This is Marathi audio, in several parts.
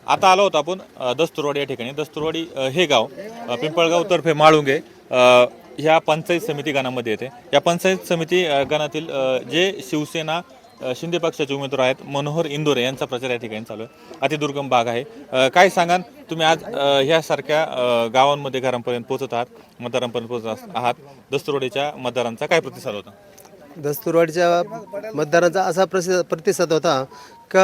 आता आलो होतो आपण दस्तुरवाडी या ठिकाणी. दस्तुरवाडी हे गाव पिंपळगाव तर्फे माळुंगे ह्या पंचायत समिती गणामध्ये येते. या पंचायत समिती गणातील जे शिवसेना शिंदे पक्षाचे उमेदवार आहेत मनोहर इंदोरे यांचा प्रचार या ठिकाणी चालू आहे. अतिदुर्गम भाग आहे. काय सांगाल तुम्ही आज ह्यासारख्या गावांमध्ये घरांपर्यंत पोहोचत आहात, मतदारांपर्यंत पोहोचत आहात, दस्तुरवाडीच्या मतदारांचा काय प्रतिसाद होता? दस्तुरवाडीच्या मतदारांचा असा प्रतिसाद होता का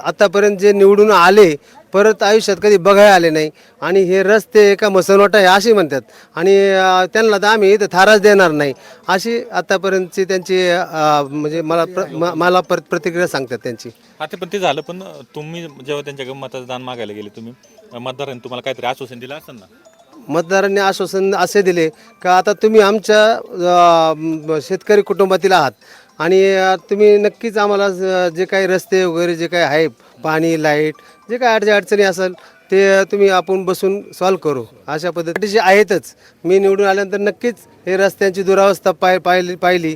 आतापर्यंत जे निवडून आले परत आयुष्यात कधी बघायला आले नाही आणि हे रस्ते का मसनवाटा आहे असे म्हणतात आणि त्यांना तर आम्ही इथं थाराच देणार नाही अशी आतापर्यंतची त्यांची म्हणजे मला प्रतिक्रिया सांगतात त्यांची. आता पण ते झालं, पण तुम्ही जेव्हा त्यांच्या मतदान मागायला गेले तुम्ही मतदारांनी तुम्हाला काहीतरी आश्वासन दिलं असेल ना? मतदारांनी आश्वासन असे दिले का आता तुम्ही आमच्या शेतकरी कुटुंबातील आहात आणि तुम्ही नक्कीच आम्हाला जे काही रस्ते वगैरे जे काही आहे पाणी लाईट जे काही अडचणी असेल ते तुम्ही आपण बसून सॉल्व करू अशा पद्धतीची आहेतच. मी निवडून आल्यानंतर नक्कीच हे रस्त्यांची दुरावस्था पाहिली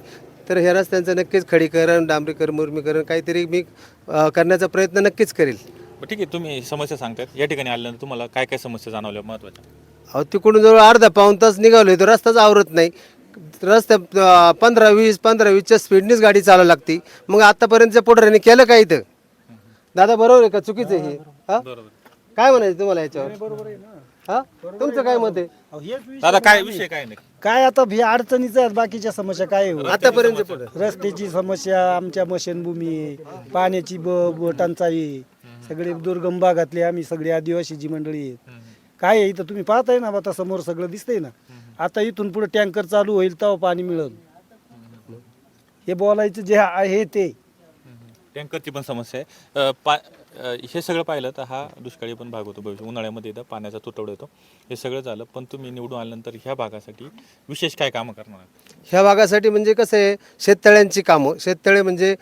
तर ह्या रस्त्यांचं नक्कीच खडीकरण डांबरीकरण मुरमीकरण काहीतरी मी करण्याचा प्रयत्न नक्कीच करेल. ठीक आहे, तुम्ही समस्या सांगतायत. या ठिकाणी आल्यानंतर तुम्हाला काय काय समस्या जाणवल्या महत्त्वाच्या? अहो तिकडून जवळ अर्धा पाऊण तास निघालो तर रस्ताच आवरत नाही. रस्त्या 15-20च्या स्पीडनीच गाडी चालवावी लागते. मग आतापर्यंतच्या पुढाऱ्यांनी केलं काय इथं? दादा बरोबर आहे का चुकीचं आहे हे? हा काय म्हणायचं तुम्हाला याच्यावर? बरोबर आहे ना. हा तुमचं काय मत आहे दादा? काय विषय काय नाही काय आता हे अडचणीच आहेत, बाकीच्या समस्या काय आहे? आतापर्यंत पुढे रस्त्याची समस्या, आमच्या मशनभूमी, पाण्याची टंचाई, सगळे दुर्गम भागातले आम्ही सगळे आदिवासी जी मंडळी आहेत. काय आहे इथं तुम्ही पाहताय ना, आता समोर सगळं दिसतंय ना. आता इथून पुढे टँकर चालू होईल तेव्हा पाणी मिळेल. हे बोलायचं जे आहे ते. टँकरची पण समस्या आहे. हे सगळं पाहिलं तर हा दुष्काळी पण भाग होतो. भविष्य उन्हाळ्यामध्ये इथं पाण्याचा तुटवडा येतो. हे सगळं झालं, पण तुम्ही निवडून आल्यानंतर ह्या भागासाठी विशेष काय कामं करणार? ह्या भागासाठी म्हणजे कसं आहे शेततळ्यांची कामं. शेततळे म्हणजे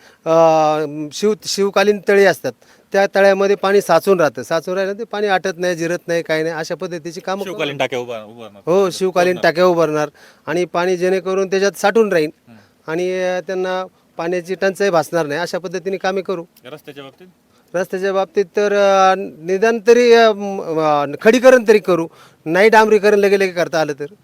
शिवकालीन तळी असतात. त्या तळ्यामध्ये पाणी साचून राहिलं ते पाणी आटत नाही जिरत नाही काही नाही अशा पद्धतीची कामं. शिवकालीन टाक्या उभारणार. हो शिवकालीन टाक्या उभारणार आणि पाणी जेणेकरून त्याच्यात साठून राहील आणि त्यांना पाण्याची टंचाई भासणार नाही अशा पद्धतीने कामे करू. रस्त्याच्या बाबतीत तर निदान तरी खडीकरण तरी करू. नाही डांबरीकरण लगे करता आलं तर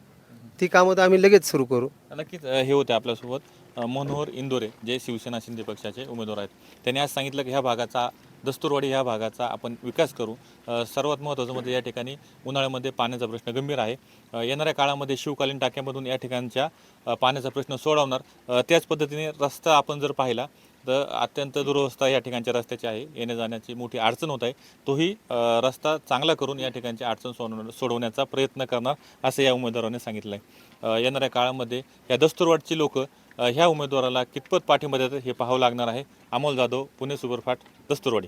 ती कामं तर आम्ही लगेच सुरू करू. नक्कीच हे होते आपल्यासोबत मनोहर इंदोरे जे शिवसेना शिंदे पक्षाचे उमेदवार आहेत. त्यांनी आज सांगितलं की ह्या भागाचा दस्तुरवाडी ह्या भागाचा आपण विकास करू. सर्वात महत्त्वाचं म्हणजे या ठिकाणी उन्हाळ्यामध्ये पाण्याचा प्रश्न गंभीर आहे. येणाऱ्या काळामध्ये शिवकालीन टाक्यामधून या ठिकाणच्या पाण्याचा प्रश्न सोडवणार. त्याच पद्धतीने रस्ता आपण जर पाहिला तर अत्यंत दुरवस्था या ठिकाणच्या रस्त्याची आहे. येण्या जाण्याची मोठी अडचण होत आहे. तोही रस्ता चांगला करून या ठिकाणची अडचण सोडवण्याचा प्रयत्न करणार असं या उमेदवाराने सांगितलं आहे. येणाऱ्या काळामध्ये या दस्तुरवाडची लोक ह्या उमेदवाराला कितपत पाठिंबा देतात हे पाहावं लागणार आहे. अमोल जाधव, पुणे सुपरफास्ट, दस्तुरवाडी.